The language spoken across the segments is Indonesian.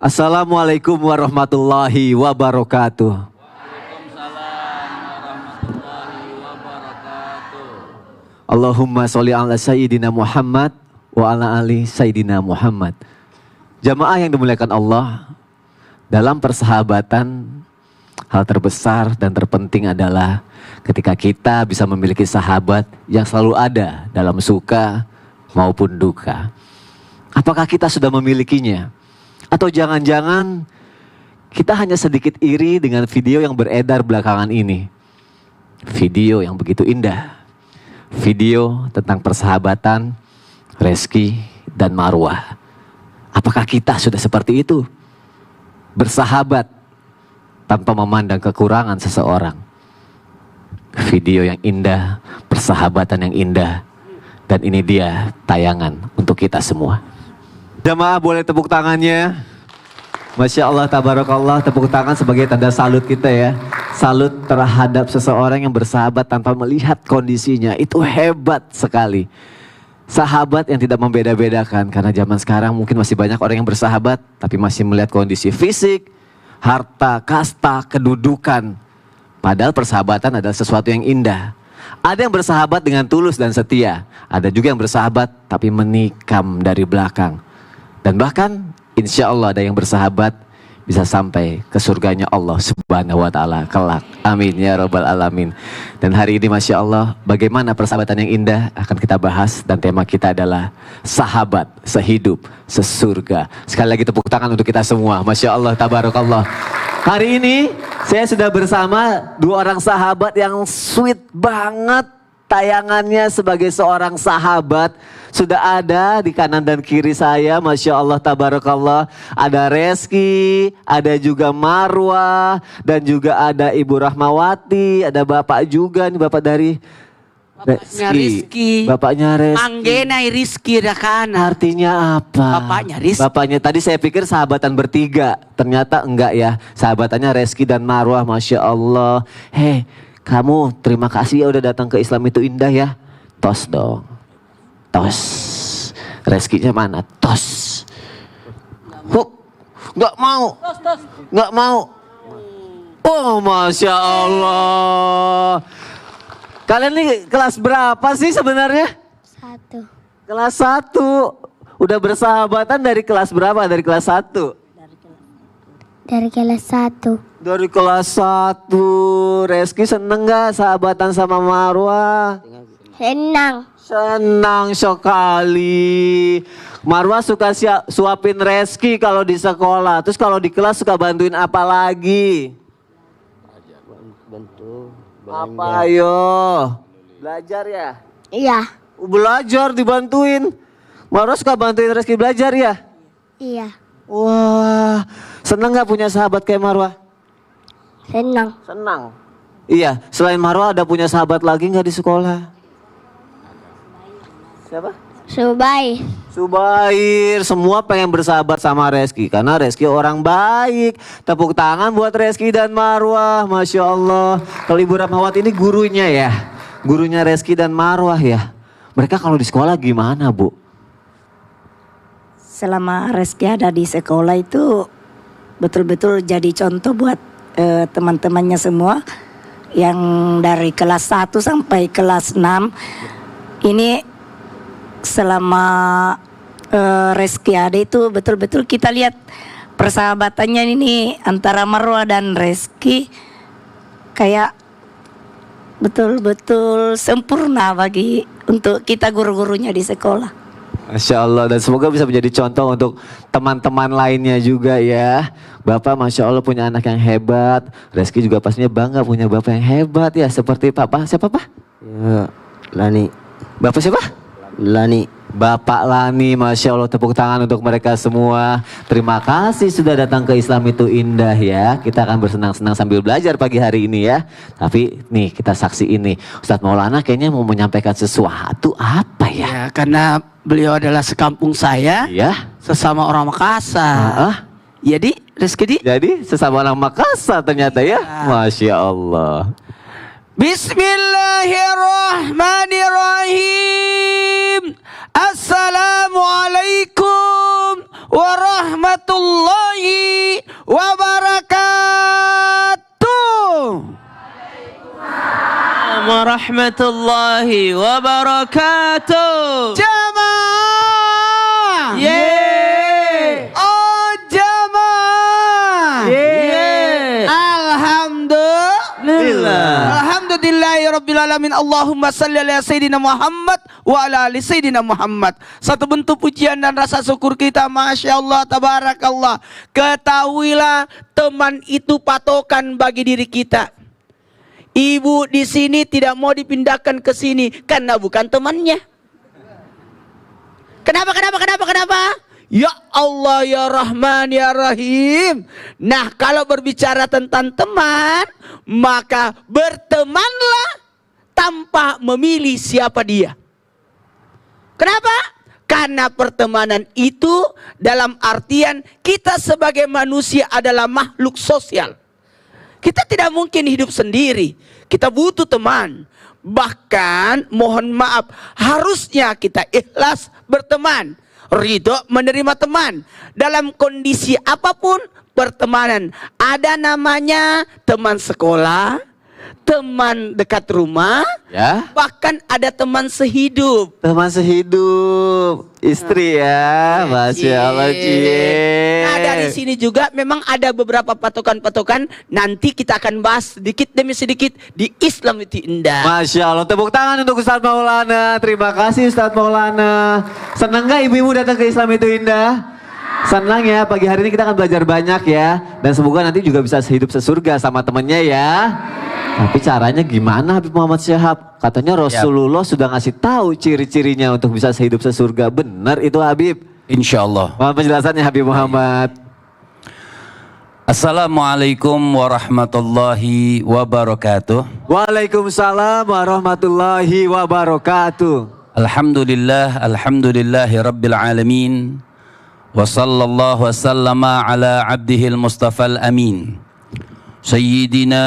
Assalamualaikum warahmatullahi wabarakatuh. Allahumma sholli ala sayyidina Muhammad wa ala ali sayyidina Muhammad. Jamaah yang dimuliakan Allah, dalam persahabatan hal terbesar dan terpenting adalah ketika kita bisa memiliki sahabat yang selalu ada dalam suka maupun duka. Apakah kita sudah memilikinya? Atau jangan-jangan kita hanya sedikit iri dengan video yang beredar belakangan ini. Video yang begitu indah. Video tentang persahabatan Reski dan Marwah. Apakah kita sudah seperti itu? Bersahabat tanpa memandang kekurangan seseorang. Video yang indah, persahabatan yang indah. Dan ini dia tayangan untuk kita semua. Jamaah boleh tepuk tangannya. Masya Allah, tabarakallah, tepuk tangan sebagai tanda salut kita ya. Salut terhadap seseorang yang bersahabat tanpa melihat kondisinya. Itu hebat sekali. Sahabat yang tidak membeda-bedakan. Karena zaman sekarang mungkin masih banyak orang yang bersahabat tapi masih melihat kondisi fisik, harta, kasta, kedudukan. Padahal persahabatan adalah sesuatu yang indah. Ada yang bersahabat dengan tulus dan setia. Ada juga yang bersahabat tapi menikam dari belakang. Dan bahkan insya Allah ada yang bersahabat bisa sampai ke surganya Allah Subhanahu wa ta'ala kelak. Amin ya rabbal alamin. Dan hari ini Masya Allah, bagaimana persahabatan yang indah akan kita bahas. Dan tema kita adalah sahabat sehidup sesurga. Sekali lagi tepuk tangan untuk kita semua. Masya Allah, tabarakallah. Hari ini saya sudah bersama dua orang sahabat yang sweet banget. Tayangannya sebagai seorang sahabat sudah ada di kanan dan kiri saya. Masya Allah, tabarakallah. Ada Reski, ada juga Marwah, dan juga ada Ibu Rahmawati, ada Bapak juga nih, Bapak dari Bapaknya Rizky. Bapaknya Reski. Manggenai Rizky Rakan. Artinya apa? Bapaknya Rizky. Bapaknya tadi saya pikir sahabatan bertiga, ternyata enggak ya. Sahabatannya Reski dan Marwah. Masya Allah. Hei, kamu terima kasih ya udah datang ke Islam itu indah ya. Tos dong. Tos. Reskinya mana? Tos. Huk. Nggak mau. Nggak mau. Oh, Masya Allah. Kalian nih kelas berapa sih sebenarnya? 1. Kelas 1. Udah bersahabatan dari kelas berapa? Dari kelas 1? Dari kelas 1. Dari kelas 1. Reski seneng gak sahabatan sama Marwah? Senang. Senang sekali. Marwah suka suapin Reski kalau di sekolah. Terus kalau di kelas suka bantuin apa lagi? Bantu. Apa ayo? Belajar ya? Iya. Belajar dibantuin. Marwah suka bantuin Reski belajar ya? Iya. Wah, senang gak punya sahabat kayak Marwah? Senang. Senang. Iya, selain Marwah ada punya sahabat lagi gak di sekolah? Siapa? Subai. Subair, semua pengen bersahabat sama Reski karena Reski orang baik. Tepuk tangan buat Reski dan Marwah, Masya Allah. Kalau Ibu Rahmawati ini gurunya ya, gurunya Reski dan Marwah ya. Mereka kalau di sekolah gimana Bu? Selama Reski ada di sekolah itu betul-betul jadi contoh buat teman-temannya semua. Yang dari kelas 1 sampai kelas 6 ini selama Reski ada itu betul-betul kita lihat persahabatannya ini antara Marwah dan Reski kayak betul-betul sempurna bagi untuk kita guru-gurunya di sekolah. Masya Allah, dan semoga bisa menjadi contoh untuk teman-teman lainnya juga ya. Bapak Masya Allah punya anak yang hebat. Reski juga pastinya bangga punya bapak yang hebat ya. Seperti Papa, siapa Pak? Ya, Lani. Bapak siapa? Lani. Bapak Lani, Masya Allah, tepuk tangan untuk mereka semua. Terima kasih sudah datang ke Islam itu indah ya. Kita akan bersenang-senang sambil belajar pagi hari ini ya. Tapi nih kita saksi ini, Ustadz Maulana kayaknya mau menyampaikan sesuatu, apa ya? Ya, karena beliau adalah sekampung saya, Iya. sesama orang Makassar. Ah, Jadi Rizky jadi sesama orang Makassar ternyata ya. Masya Allah. Bismillahirrahmanirrahim. Assalamualaikum warahmatullahi wabarakatuh. Warahmatullahi wabarakatuh. Jamaah. Yeay. Oh jamaah. Yeay. Alhamdulillahirrabbilalamin. Allahumma salli ala Sayyidina Muhammad wa ala ali Sayyidina Muhammad. Satu bentuk pujian dan rasa syukur kita, Masya Allah, tabarakallah. Ketahuilah, teman itu patokan bagi diri kita. Ibu di sini tidak mau dipindahkan ke sini karena bukan temannya. Kenapa? Ya Allah, ya Rahman, ya Rahim. Nah, kalau berbicara tentang teman, maka bertemanlah tanpa memilih siapa dia. Kenapa? Karena pertemanan itu dalam artian kita sebagai manusia adalah makhluk sosial. Kita tidak mungkin hidup sendiri. Kita butuh teman. Bahkan mohon maaf, harusnya kita ikhlas berteman, ridho menerima teman. Dalam kondisi apapun pertemanan. Ada namanya teman sekolah, teman dekat rumah, Ya. bahkan ada teman sehidup. Teman sehidup, istri ya, Masya Allah, Cie. Nah, dari sini juga memang ada beberapa patokan-patokan. Nanti kita akan bahas sedikit demi sedikit di Islam itu indah. Masya Allah, tepuk tangan untuk Ustadz Maulana. Terima kasih Ustadz Maulana. Senang gak ibu-ibu datang ke Islam itu indah? Senang ya, pagi hari ini kita akan belajar banyak ya. Dan semoga nanti juga bisa sehidup sesurga sama temennya ya. Tapi caranya gimana Habib Muhammad Syihab? Katanya Rasulullah sudah ngasih tahu ciri-cirinya untuk bisa sehidup sesurga. Benar itu Habib? Insyaallah. Mohon penjelasannya Habib Muhammad. Assalamualaikum warahmatullahi wabarakatuh. Waalaikumsalam warahmatullahi wabarakatuh. Alhamdulillahi rabbil alamin. Wa sallallahu wasallama ala abdihil mustafal amin. Sayyidina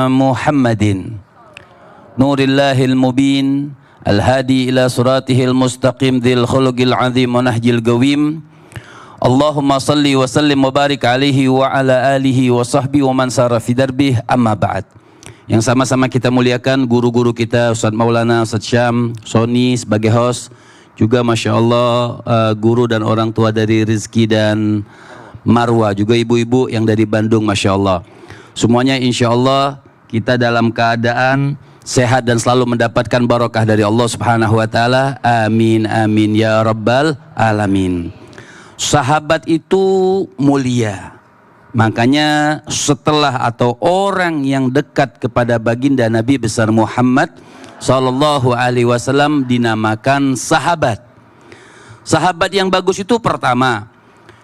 Muhammadin Nurillahil mubin Al-hadi ila suratihil mustaqim Dhil khuluqil azim wa nahjil gawim. Allahumma salli wa sallim wa barik alaihi wa ala alihi wa sahbihi wa man sara fi darbih, amma ba'd. Yang sama-sama kita muliakan guru-guru kita, Ustadz Maulana, Ustadz Syam, Sony sebagai host, juga Masya Allah guru dan orang tua dari Rizki dan Marwa, juga ibu-ibu yang dari Bandung, Masya Allah. Semuanya insya Allah kita dalam keadaan sehat dan selalu mendapatkan barokah dari Allah Subhanahu wa Ta'ala. Amin, amin ya Rabbal Alamin. Sahabat itu mulia. Makanya setelah atau orang yang dekat kepada baginda Nabi besar Muhammad Sallallahu Alaihi Wasallam dinamakan sahabat. Sahabat yang bagus itu pertama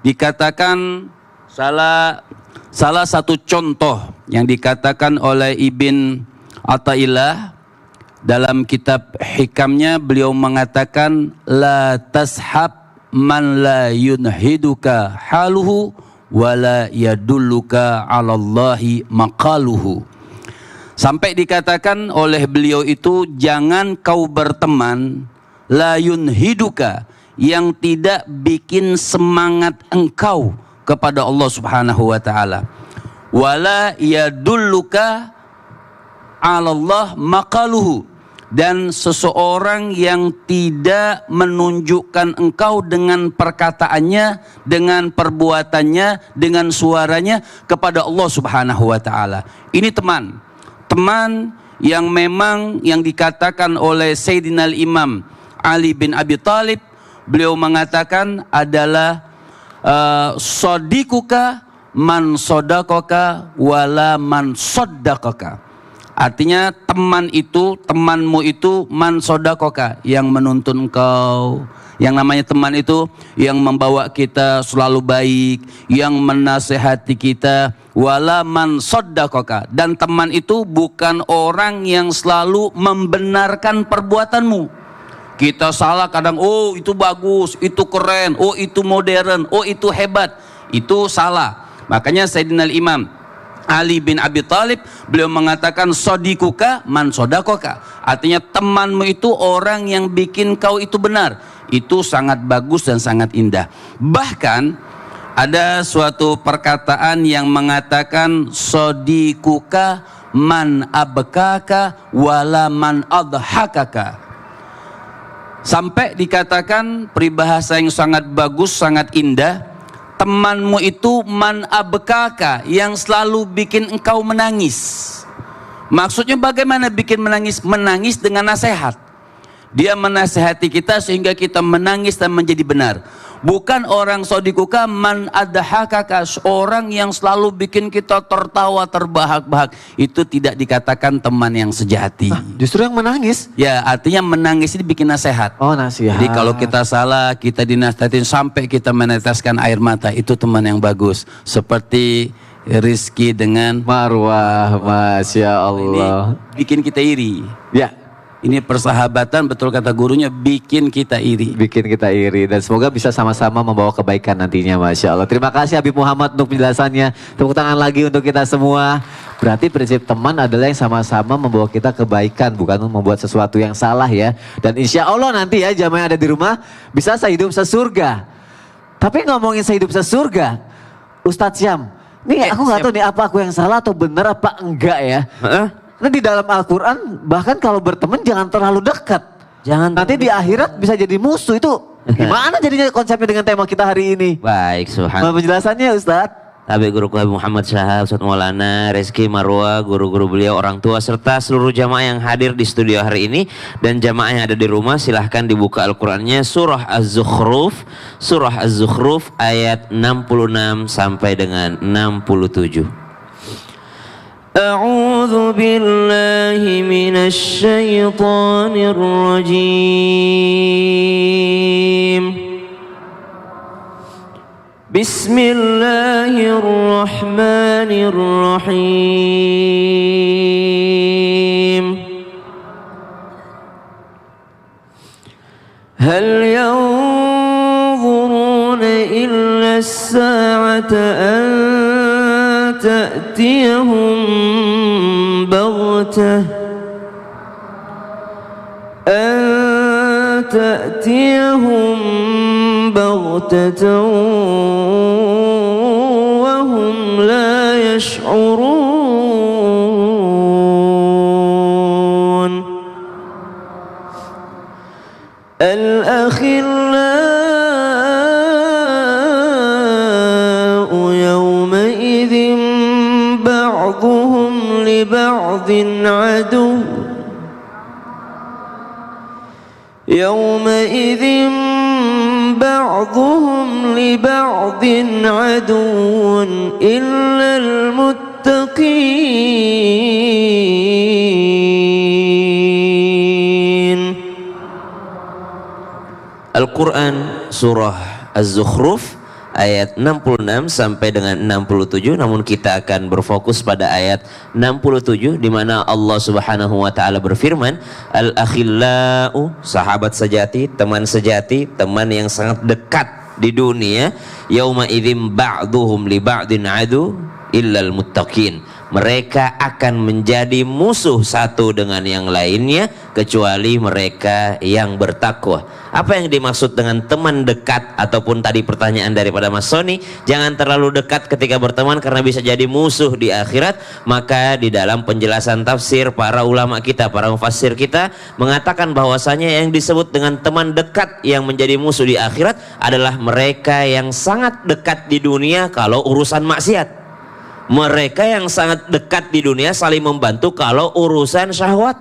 dikatakan salah satu contoh yang dikatakan oleh Ibn Athaillah dalam kitab hikamnya, beliau mengatakan la tashab man la yunhiduka haluhu wala yadulluka 'alallahi maqaluhu. Sampai dikatakan oleh beliau itu, jangan kau berteman la yunhiduka, yang tidak bikin semangat engkau kepada Allah Subhanahu wa Ta'ala, wala yadulluka 'alallah maqaluhu, dan seseorang yang tidak menunjukkan engkau dengan perkataannya, dengan perbuatannya, dengan suaranya kepada Allah Subhanahu wa Ta'ala. Ini teman yang memang yang dikatakan oleh Sayyidina Imam Ali bin Abi Thalib, beliau mengatakan adalah sodikuka man sodakoka wala man sodakoka. Artinya temanmu itu man sodakoka, yang menuntun engkau. Yang namanya teman itu yang membawa kita selalu baik, yang menasehati kita. Wala man sodakoka, dan teman itu bukan orang yang selalu membenarkan perbuatanmu. Kita salah kadang, oh itu bagus, itu keren, oh itu modern, oh itu hebat. Itu salah. Makanya Sayyidina Imam Ali bin Abi Thalib beliau mengatakan sodikuka man sodakoka. Artinya temanmu itu orang yang bikin kau itu benar, itu sangat bagus dan sangat indah. Bahkan ada suatu perkataan yang mengatakan sodikuka man abkaka wala man adhakaka. Sampai dikatakan peribahasa yang sangat bagus, sangat indah, temanmu itu man abkaka, yang selalu bikin engkau menangis. Maksudnya bagaimana bikin menangis? Menangis dengan nasihat. Dia menasihati kita sehingga kita menangis dan menjadi benar. Bukan orang sodikuka man adhakaka, orang yang selalu bikin kita tertawa terbahak-bahak. Itu tidak dikatakan teman yang sejati. Justru yang menangis. Ya, artinya menangis ini bikin nasihat. Oh, nasihat. Jadi kalau kita salah, kita dinasihatin sampai kita meneteskan air mata, itu teman yang bagus. Seperti Rizky dengan Marwah, Masya Allah. ini bikin kita iri. Ya, Ini persahabatan, betul kata gurunya, bikin kita iri. bikin kita iri. Dan semoga bisa sama-sama membawa kebaikan nantinya, Masya Allah. Terima kasih Habib Muhammad untuk penjelasannya. Tepuk tangan lagi untuk kita semua. Berarti prinsip teman adalah yang sama-sama membawa kita kebaikan, bukan membuat sesuatu yang salah ya. Dan insya Allah nanti ya jamaah yang ada di rumah bisa sehidup sesurga. Tapi ngomongin sehidup sesurga, Ustadz Syam, nih aku nggak tahu nih apa aku yang salah atau benar apa enggak ya. Nah di dalam Al-Quran bahkan kalau berteman jangan terlalu dekat. Jangan. Nanti di akhirat bisa jadi musuh, itu gimana jadinya konsepnya dengan tema kita hari ini? Baik, subhanallah. Mohon penjelasannya Ustadz. Tabi guru Habib Muhammad Syahab, Ustadz Maulana, Rizky, Marwa, guru-guru beliau, orang tua, serta seluruh jamaah yang hadir di studio hari ini. Dan jamaah yang ada di rumah silahkan dibuka Al-Qurannya, surah Az-Zukhruf ayat 66 sampai dengan 67. A'udzu billahi minasy syaithanir rajim. Bismillahirrahmanirrahim. Hal yanzuruna illa as-sa'ata an ta'tiyahum baghtah baghtatan wa hum la yash'urun. Al-akhillau yawma'idhin ba'duhum li ba'din adu. يومئذ بعضهم لبعض عدو إلا المتقين. Al-Quran surah Az-Zukhruf ayat 66 sampai dengan 67, namun kita akan berfokus pada ayat 67 di mana Allah Subhanahu wa taala berfirman, al-akhillau, sahabat sejati, teman yang sangat dekat di dunia, yauma idzim ba'duhum li ba'din adu illal muttaqin. Mereka akan menjadi musuh satu dengan yang lainnya kecuali mereka yang bertakwa. Apa yang dimaksud dengan teman dekat, ataupun tadi pertanyaan daripada Mas Sony, jangan terlalu dekat ketika berteman karena bisa jadi musuh di akhirat. Maka di dalam penjelasan tafsir para ulama kita, para mufassir kita mengatakan bahwasanya yang disebut dengan teman dekat yang menjadi musuh di akhirat adalah mereka yang sangat dekat di dunia kalau urusan maksiat. Mereka yang sangat dekat di dunia saling membantu kalau urusan syahwat.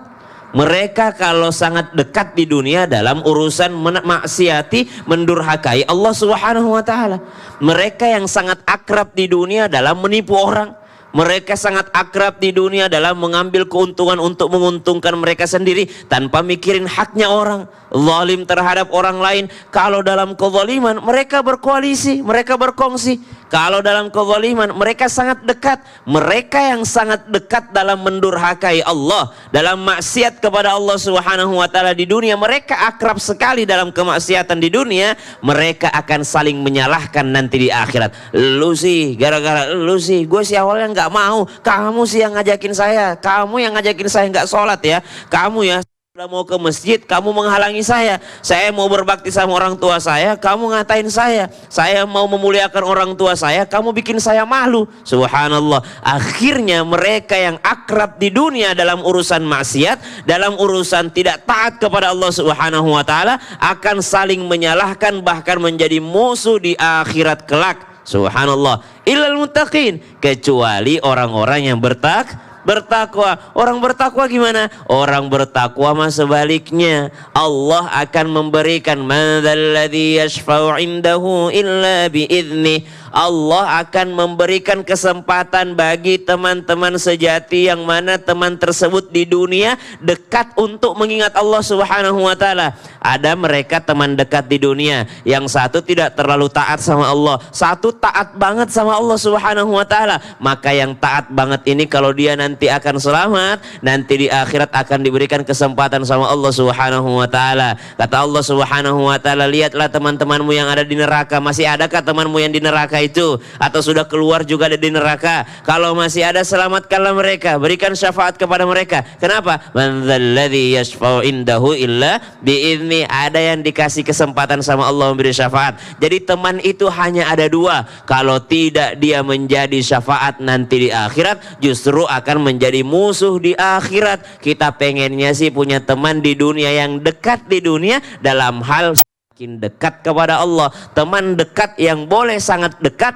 Mereka kalau sangat dekat di dunia dalam urusan maksiati, mendurhakai Allah Subhanahu wa taala. Mereka yang sangat akrab di dunia dalam menipu orang. Mereka sangat akrab di dunia dalam mengambil keuntungan untuk menguntungkan mereka sendiri tanpa mikirin haknya orang. Zalim terhadap orang lain. Kalau dalam kezaliman mereka berkoalisi, mereka berkongsi. Kalau dalam kezaliman mereka sangat dekat. Mereka yang sangat dekat dalam mendurhakai Allah, dalam maksiat kepada Allah Subhanahu wa taala di dunia, mereka akrab sekali dalam kemaksiatan di dunia. Mereka akan saling menyalahkan nanti di akhirat. Lu sih, gara-gara lu sih, gue sih awalnya nggak mau. Kamu sih yang ngajakin saya, kamu yang ngajakin saya nggak sholat ya, kamu ya Mau ke masjid, kamu menghalangi saya. Saya mau berbakti sama orang tua saya, kamu ngatain saya. Saya mau memuliakan orang tua saya, kamu bikin saya malu. Subhanallah. Akhirnya mereka yang akrab di dunia dalam urusan maksiat, dalam urusan tidak taat kepada Allah Subhanahu wa taala, akan saling menyalahkan, bahkan menjadi musuh di akhirat kelak. Subhanallah. Illal muttaqin, kecuali orang-orang yang bertakwa. Orang bertakwa gimana? Orang bertakwa mah sebaliknya. Allah akan memberikan madzalladzi yashfa'u 'indahu illa bi'idznih. Allah akan memberikan kesempatan bagi teman-teman sejati yang mana teman tersebut di dunia dekat untuk mengingat Allah Subhanahu wa taala. Ada mereka teman dekat di dunia, yang satu tidak terlalu taat sama Allah, satu taat banget sama Allah Subhanahu wa taala. Maka yang taat banget ini kalau dia nanti akan selamat, nanti di akhirat akan diberikan kesempatan sama Allah Subhanahu wa taala. Kata Allah Subhanahu wa taala, lihatlah teman-temanmu yang ada di neraka, masih adakah temanmu yang di neraka itu, atau sudah keluar juga ada di neraka? Kalau masih ada, selamatkanlah mereka, berikan syafaat kepada mereka. Kenapa? Man dzalladzi yashfa'u indahu illa bi'idznih. Ada yang dikasih kesempatan sama Allah memberi syafaat. Jadi teman itu hanya ada dua. Kalau tidak dia menjadi syafaat nanti di akhirat, justru akan menjadi musuh di akhirat. Kita pengennya sih punya teman di dunia yang dekat di dunia dalam hal semakin dekat kepada Allah. Teman dekat yang boleh sangat dekat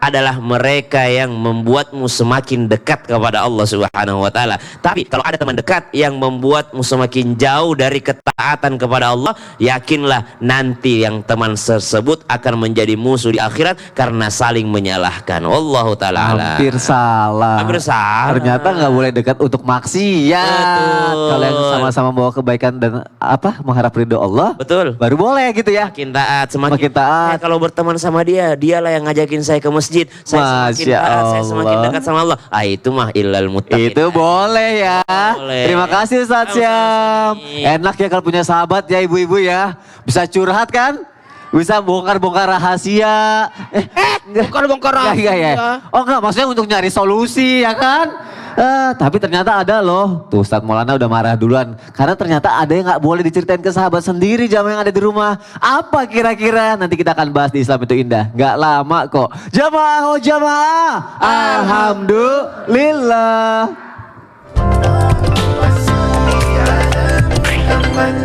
adalah mereka yang membuatmu semakin dekat kepada Allah Subhanahu wa taala. Tapi kalau ada teman dekat yang membuatmu semakin jauh dari ketaatan kepada Allah, yakinlah nanti yang teman tersebut akan menjadi musuh di akhirat karena saling menyalahkan. Wallahu taala alam. Hampir salah. Hampir salah. Ternyata nggak boleh dekat untuk maksiat. Betul. Kalau yang sama-sama bawa kebaikan dan mengharap ridho Allah, Betul. baru boleh gitu ya. Makin taat, Makin taat. Kalau berteman sama dia, dialah yang ngajakin saya ke masjid. Saya semakin Masya taat, saya semakin Allah. dekat sama Allah. Itu mah illal muttaqin. Itu boleh ya. Boleh. Terima kasih Ustaz Syam. Enak ya kalau punya sahabat ya ibu-ibu ya. Bisa curhat kan? Bisa bongkar-bongkar rahasia. Bongkar-bongkar Enggak ya. rahasia. Oh enggak, maksudnya untuk nyari solusi ya kan? Tapi ternyata ada loh. Tuh Ustadz Maulana udah marah duluan. Karena ternyata ada yang gak boleh diceritain ke sahabat sendiri jamaah yang ada di rumah. Apa kira-kira? Nanti kita akan bahas di Islam Itu Indah. Gak lama kok. Jamaah oh jamaah. Alhamdulillah.